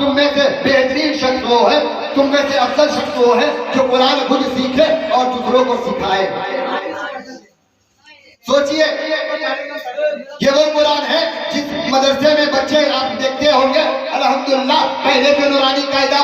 تم میں سے بہترین شخص وہ ہے، تم میں سے افضل شخص وہ ہے جو قرآن خود سیکھے اور دوسروں کو سکھائے۔ سوچئے یہ وہ قرآن ہے جس مدرسے میں بچے آپ دیکھتے ہوں گے الحمدللہ پہلے سے نورانی قاعدہ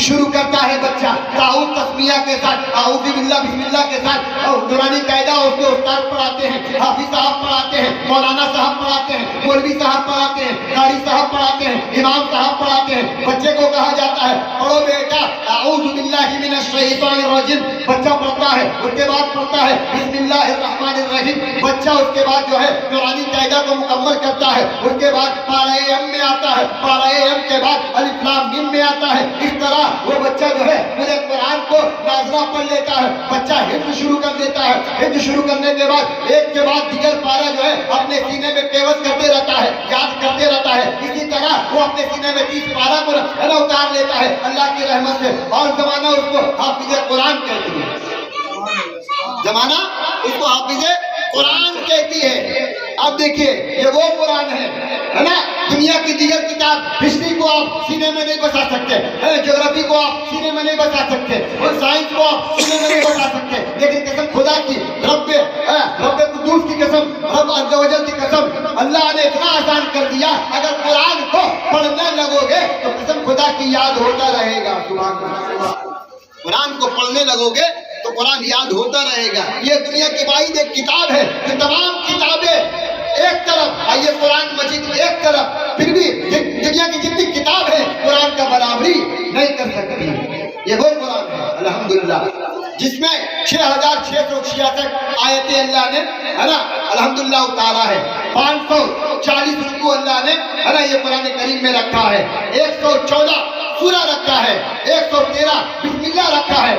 شروع کرتا ہے بچہ تعاوذ تسمیہ کے ساتھ، اعوذ باللہ بسم اللہ کے ساتھ، اور نورانی قاعدہ اس کے استاد پڑھاتے ہیں، حافظ صاحب پڑھاتے ہیں، مولانا صاحب پڑھاتے ہیں، مولوی صاحب پڑھاتے ہیں، قاری صاحب پڑھاتے ہیں، امام صاحب پڑھاتے ہیں۔ بچے کو کہا جاتا ہے پڑھو بیٹا اعوذ باللہ من الشیطان الرجیم، بچہ پڑھتا ہے، اس کے بعد پڑھتا ہے بسم اللہ الرحمن الرحیم، بچہ اس کے بعد جو ہے نورانی قاعدہ کو مکمل کرتا ہے، اس کے بعد پارہ ام میں آتا ہے، پارہ ام کے بعد الف لام میم میں آتا ہے۔ اس طرح وہ بچہ جو ہے پورے قرآن کو ناظرہ پڑھ لیتا ہے، بچہ حفظ شروع کر دیتا ہے، حفظ شروع کرنے کے بعد ایک کے بعد دیگر پارہ جو ہے اپنے سینے میں پیوست کرتے رہتا ہے، یاد کرتے رہتا ہے۔ اسی طرح وہ اپنے سینے میں 30 پارہ کو اتار لیتا ہے اللہ کی رحمت سے، اور زمانہ اس کو حافظ قرآن کہتی ہے، زمانہ اس کو حافظ قرآن کہتی ہے۔ اب دیکھیے یہ وہ قرآن ہے نا، دنیا کی دیگر کتاب ہسٹری کو آپ سینے میں نہیں بسا سکتے، جغرافی کو آپ سینے میں نہیں بسا سکتے، اور سائنس کو آپ سینے میں نہیں بسا سکتے، لیکن قسم خدا کی رب قدوس کی قسم، رب عز و جل کی قسم، اللہ نے اتنا آسان کر دیا اگر قرآن کو پڑھنے لگو گے تو قسم خدا کی یاد ہوتا رہے گا۔ سبحان اللہ، قرآن کو پڑھنے لگو گے تو قرآن یاد ہوتا رہے گا۔ یہ دنیا کی واحد ایک کتاب ہے کہ تمام کتابیں ایک طرف، آئیے قرآن مجید ایک طرف، پھر بھی دنیا کی جتنی کتاب ہے قرآن کا برابری نہیں کر سکتی۔ یہ وہ قرآن ہے الحمدللہ جس میں 6666 آیتیں اللہ نے ہے نا الحمدللہ اتارا ہے، 540 رکوع اللہ نے ہے نا یہ قرآن کریم میں رکھا ہے، 114 سورہ رکھا ہے، 113 بسم اللہ رکھا ہے،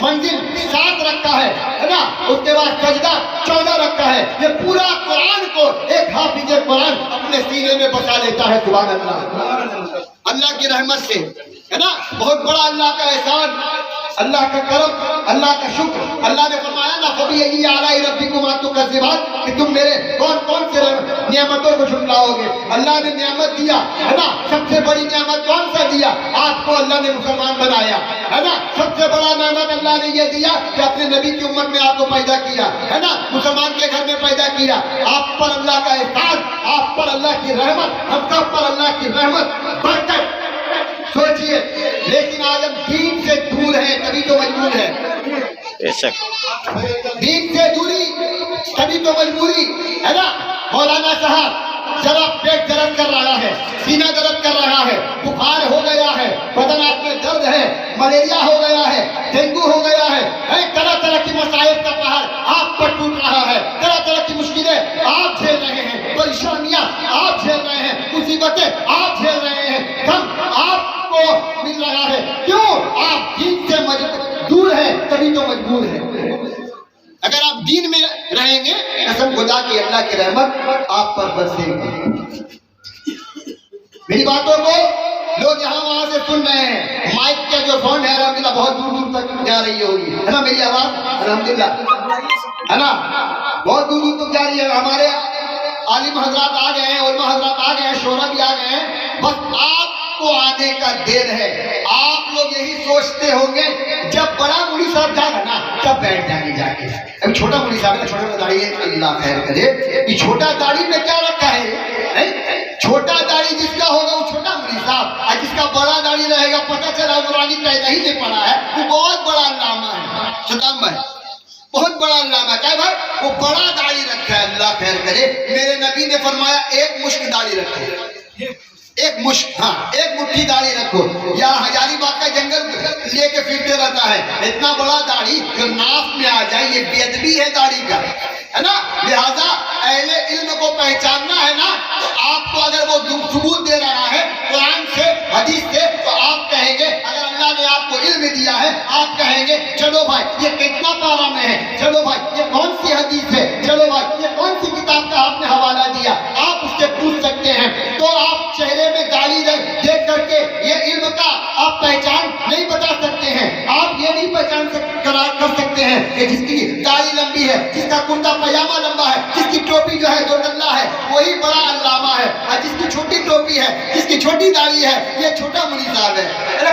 منزل 7 رکھا ہے نا، اس کے بعد سجدہ 14 رکھا ہے۔ یہ پورا قرآن کو ایک حافظ قرآن اپنے سینے میں بسا لیتا ہے۔ سبحان اللہ، اللہ کی رحمت سے ہے نا، بہت بڑا اللہ کا احسان، اللہ کا کرم، اللہ کا شکر۔ اللہ نے فرمایا نا فَبِأَيِّ آلَاءِ رَبِّكُمَا تُكَذِّبَانِ، کہ تم میرے کون سے نعمتوں کو جھٹلاؤ گے۔ اللہ نے نعمت دیا ہے نا، سب سے بڑی نعمت کون سا دیا؟ آپ کو اللہ نے مسلمان بنایا ہے نا، سب سے بڑا نعمت اللہ نے یہ دیا کہ اپنے نبی کی امت میں آپ کو پیدا کیا ہے نا، مسلمان کے گھر میں پیدا کیا۔ آپ پر اللہ کا احسان، آپ پر اللہ کی رحمت، ہم سب پر اللہ کی رحمت، برکت۔ سوچئے لیکن آج ہم دین سے دور ہیں، تبھی تو مجبور ہے، دین سے دوری تبھی تو مجبوری ہے نا۔ مولانا صاحب ذرا پیٹ درد کر رہا ہے، سینہ درد کر رہا ہے، بخار ہو گیا ہے، بدن آپ میں درد ہے، ملیریا ہو گیا ہے، ڈینگو ہو گیا ہے، طرح طرح کی مسائل کا پہاڑ آپ پر ٹوٹ رہا ہے، طرح طرح کی مشکلیں آپ جھیل رہے ہیں، پریشانیاں آپ جھیل رہے ہیں، مصیبتیں آپ جھیل رہے ہیں، غم آپ کو مل رہا ہے، کیوں؟ آپ دین سے دور ہیں تبھی تو مجبور ہیں۔ اگر آپ دین میں رہیں گے قسم خدا کی اللہ کی رحمت آپ پر برسے گی۔ میری باتوں کو لوگ یہاں وہاں سے سن رہے ہیں، مائک کا جو ساؤنڈ ہے الحمدللہ بہت دور دور تک جا رہی ہوگی ہے نا، میری آواز الحمدللہ ہے نا بہت دور دور تک جا رہی ہے۔ ہمارے عالم حضرات آ گئے ہیں، علماء حضرات آ گئے ہیں، شعراء بھی آ گئے ہیں، بس آپ کو آنے کا دیر ہے۔ آپ لوگ یہی سوچتے ہوں گے جب بڑا مولوی صاحب جائے گا نا تب بیٹھ جائیں گے جا کے، ابھی چھوٹا مولوی صاحب ہے، چھوٹا داڑھی ہے، اللہ خیر کرے، یہ چھوٹا داڑھی میں کیا رکھا ہے؟ چھوٹا داڑھی جس کا ہوگا وہ چھوٹا مولوی صاحب، اور جس کا بڑا داڑھی رہے گا پتہ چلا نورانی قاعدہ ہی نہیں پڑھا ہے، وہ بہت بڑا علامہ ہے۔ صدام بھائی بہت بڑا علامہ کیا ہے بھائی؟ وہ بڑا داڑھی رکھا ہے، اللہ خیر کرے۔ میرے نبی نے فرمایا ایک مشک داڑھی رکھو، ایک مشک، ہاں ایک مٹھی داڑھی رکھو۔ یا ہزاری باغ کا جنگل لے کے پھرتے رہتا ہے، اتنا بڑا داڑھی جو ناف میں آ جائے، یہ بے ادبی ہے داڑھی کا ہے نا۔ لہذا اہل علم کو پہچاننا ہے نا، تو آپ کو اگر وہ ثبوت دے رہا ہے قرآن سے حدیث سے، تو آپ کہیں گے اگر اللہ نے آپ کو علم دیا ہے آپ کہیں گے چلو بھائی یہ کتنا پارہ میں ہے، چلو بھائی یہ کون سی حدیث ہے، چلو بھائی یہ کون سی کتاب کا آپ نے حوالہ دیا، آپ اس سے پوچھ سکتے ہیں۔ تو آپ چہرے میں داڑھی دیکھ کر کے یہ علم کا آپ پہچان نہیں بتا سکتے ہیں، آپ یہ نہیں پہچان کر سکتے ہیں ہیں کہ جس کی داڑھی لمبی ہے, جس کا کرتا پاجامہ لمبا ہے, جس کی ٹوپی جو ہے دو ڈلہ ہے, وہی بڑا علامہ ہے, اور جس کی چھوٹی ٹوپی ہے, جس کی چھوٹی داڑھی ہے, یہ چھوٹا مولوی صاحب ہے,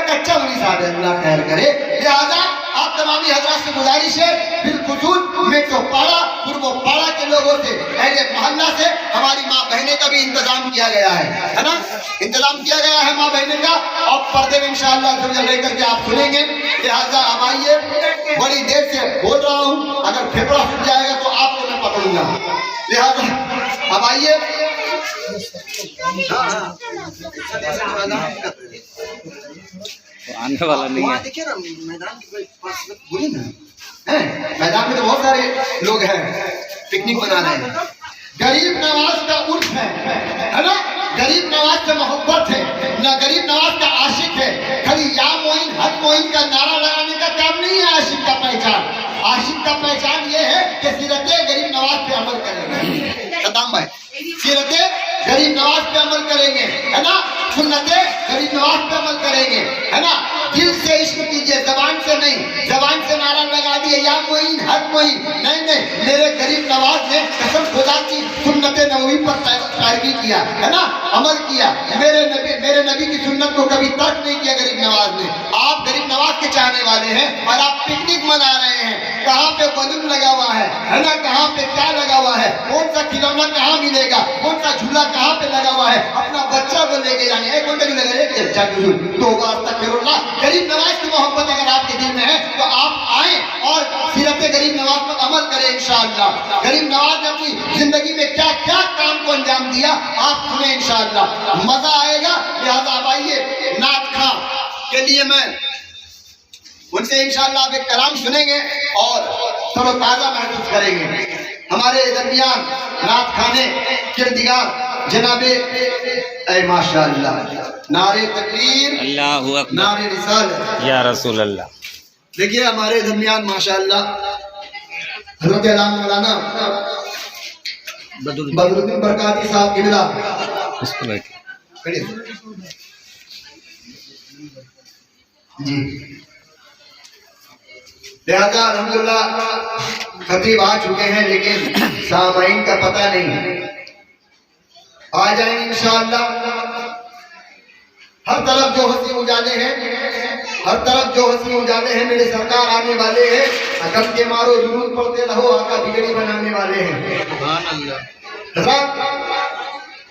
کچا مولوی صاحب ہے, اللہ خیر کرے. لہذا آپ تمامی حضرات سے گزارش ہے, بالخصوص میں تو پاڑا پورو پاڑا کے لوگوں سے, اہل محلہ سے ہماری ماں بہنیں کا بھی انتظام کیا گیا ہے نا, انتظام کیا گیا ہے ماں بہنیں کا, اور پردے میں انشاءاللہ لے کر کے آپ سنیں گے. لہذا اب آئیے, بڑی دیر سے بول رہا ہوں, اگر پھیپڑا سن جائے گا تو آپ کو میں پکڑوں گا. لہذا اب آئیے, آنے والا نہیں ہے. دیکھیے نا میدان میں تو بہت سارے لوگ ہیں پکنک منا رہے ہیں. غریب نواز کا عرف ہے نا, غریب نواز سے محبت ہے نہ, غریب نواز کا عاشق ہے. خالی یا معین حق معین کا نعرہ لگانے کا کام نہیں ہے عاشق کا پہچان. عاشق کا پہچان یہ ہے کہ سیرت غریب نواز پہ عمل کریں گے. صدام بھائی, سیرت غریب نواز پہ عمل کریں گے ہے نا, سنت غریب نواز پہ عمل کریں گے ہے نا. دل سے عشق کیجئے, زبان سے نہیں. زبان سے نعرہ لگا دیے یا معین حق معین, نہیں نہیں, میرے غریب نواز نے قسم خدا کی سنت نبوی پر پیروی کیا ہے نا, عمل کیا. میرے نبی کی سنت کو کبھی ترک نہیں کیا غریب نواز نے. آپ غریب نواز کے چاہنے والے ہیں اور آپ پکنک منا رہے ہیں. کہاں پہ بلون لگا ہوا ہے نا, کہاں پہ کیا لگا ہوا ہے, کون سا کھلونا کہاں ملے گا, کون سا جھولا کہاں پہ لگا ہوا ہے, اپنا بچہ کو لے کے جانے. ایک گھنٹے بھی لگا رہے توبہ استغفراللہ. غریب نواز کی محبت اگر آپ کے دل میں ہے تو آپ آئیں اور سیرت غریب نواز پر عمل کریں انشاءاللہ. غریب نواز نے اپنی زندگی میں کیا کیا کام کو انجام دیا آپ سنیں انشاءاللہ, مزہ آئے گا. لہذا اب آئیے, نعت خواں کے لیے میں ان سے انشاءاللہ آپ ایک کلام سنیں گے اور تر و تازہ محسوس کریں گے. ہمارے درمیان نعت خوانے کردگار جناب اے ماشاءاللہ, نعرے تکبیر, اللہ اکبر, نعرے رسالت یا رسول اللہ. دیکھیے ہمارے درمیان ماشاءاللہ حضرت علامہ مولانا بدرالدین برکاتی صاحب قبلہ, اس کو بیٹھے کھڑے جی. لہذا الحمدللہ خطیب آ چکے ہیں لیکن سامعین کا پتہ نہیں. آ جائیں انشاءاللہ. ہر طرف جو ہنسی اجالے ہیں, ہر طرف جو ہنسی اجالے ہیں, میرے سرکار آنے والے ہیں. غم کے مارو درود پڑھتے رہو, آقا بگڑی بنانے والے ہیں. سبحان اللہ.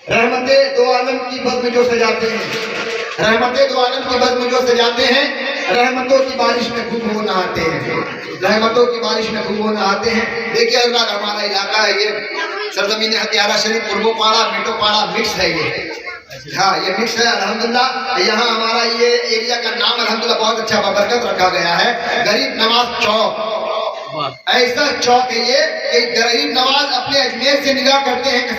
رحمتیں دو عالم کی بزم جو سجاتے ہیں, رحمتیں دو عالم کی بزم جو سجاتے ہیں, رحمتوں کی بارش میں خوشبو نہاتے ہیں, رحمتوں کی بارش میں خوشبو نہاتے ہیں. دیکھیے حضرات ہمارا علاقہ ہے یہ سرزمین ہتھیارہ شریف, پوربو پاڑا میٹو پاڑا مکس ہے یہ. ہاں یہ مکس ہے الحمدللہ. یہاں ہمارا یہ ایریا کا نام الحمدللہ بہت اچھا بابرکت رکھا گیا ہے, غریب نواز چوک. ایسا چوک ہے یہ کہ غریب نواز اپنے اجمیر سے نگاہ کرتے ہیں کہ